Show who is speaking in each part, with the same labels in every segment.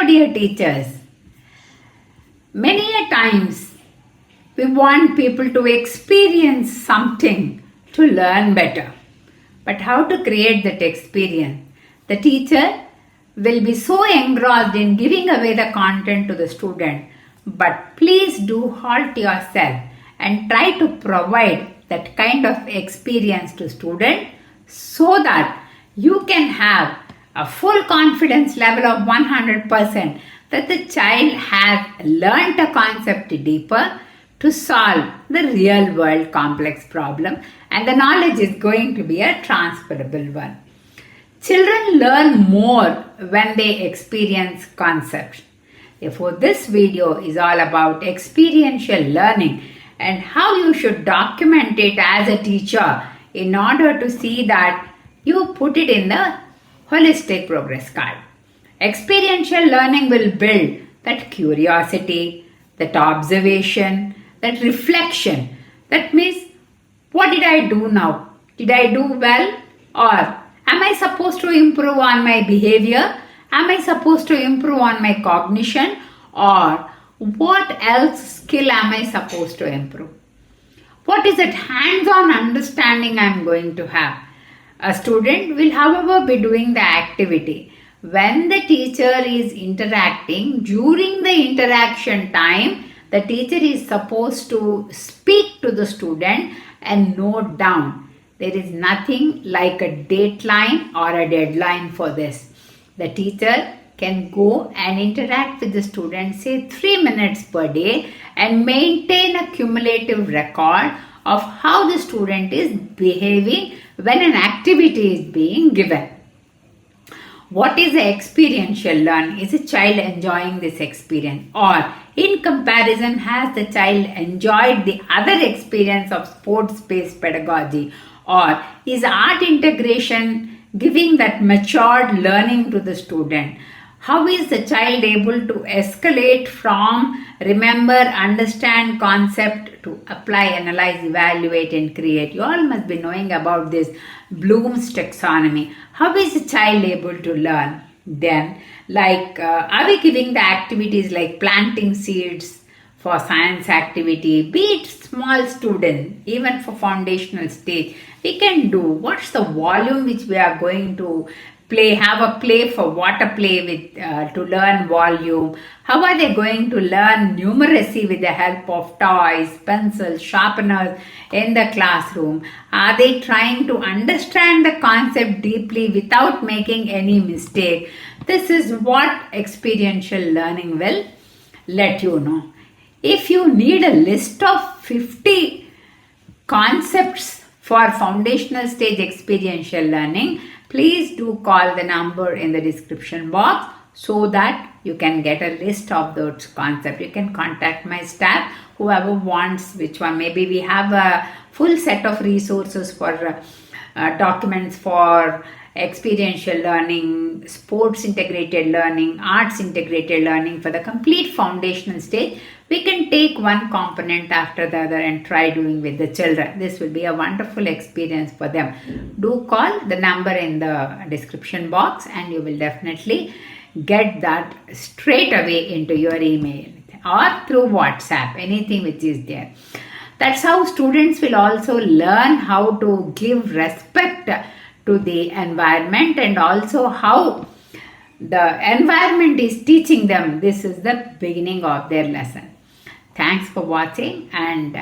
Speaker 1: Hello dear teachers. Many a times we want people to experience something to learn better. But how to create that experience? The teacher will be so engrossed in giving away the content to the student. But please do halt yourself and try to provide that kind of experience to student so that you can have a full confidence level of 100% that the child has learnt a concept deeper to solve the real world complex problem, and the knowledge is going to be a transferable one. Children learn more when they experience concepts. Therefore, this video is all about experiential learning and how you should document it as a teacher in order to see that you put it in the holistic progress card. Experiential learning will build that curiosity, that observation, that reflection. That means, what did I do now? Did I do well? Or am I supposed to improve on my behavior? Am I supposed to improve on my cognition? Or what else skill am I supposed to improve? What is that hands-on understanding I am going to have? A student will, however, be doing the activity. When the teacher is interacting, during the interaction time, the teacher is supposed to speak to the student and note down. There is nothing like a dateline or a deadline for this. The teacher can go and interact with the student, say 3 minutes per day, and maintain a cumulative record of how the student is behaving when an activity is being given. What is the experiential learning? Is a child enjoying this experience? Or in comparison, has the child enjoyed the other experience of sports-based pedagogy? Or is art integration giving that matured learning to the student? How is the child able to escalate from remember, understand concept to apply, analyze, evaluate and create? You all must be knowing about this Bloom's taxonomy. How is the child able to learn? Then, are we giving the activities like planting seeds for science activity, be it small student, even for foundational stage, we can do. What's the volume which we are going to play, have a play for water play with to learn volume. How are they going to learn numeracy with the help of toys, pencils, sharpeners in the classroom? Are they trying to understand the concept deeply without making any mistake? This is what experiential learning will let you know. If you need a list of 50 concepts for foundational stage experiential learning, please do call the number in the description box so that you can get a list of those concepts. You can contact my staff, whoever wants which one. Maybe we have a full set of resources for documents for experiential learning, sports integrated learning, arts integrated learning. For the complete foundational stage, we can take one component after the other and try doing with the children. This will be a wonderful experience for them. Do call the number in the description box and you will definitely get that straight away into your email or through WhatsApp, anything which is there. That's how students will also learn how to give respect to the environment and also how the environment is teaching them. This is the beginning of their lesson. Thanks for watching, and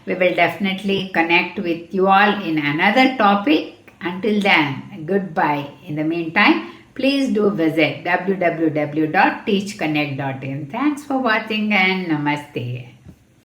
Speaker 1: we will definitely connect with you all in another topic. Until then, goodbye. In the meantime, please do visit www.teachconnect.in. Thanks for watching and namaste.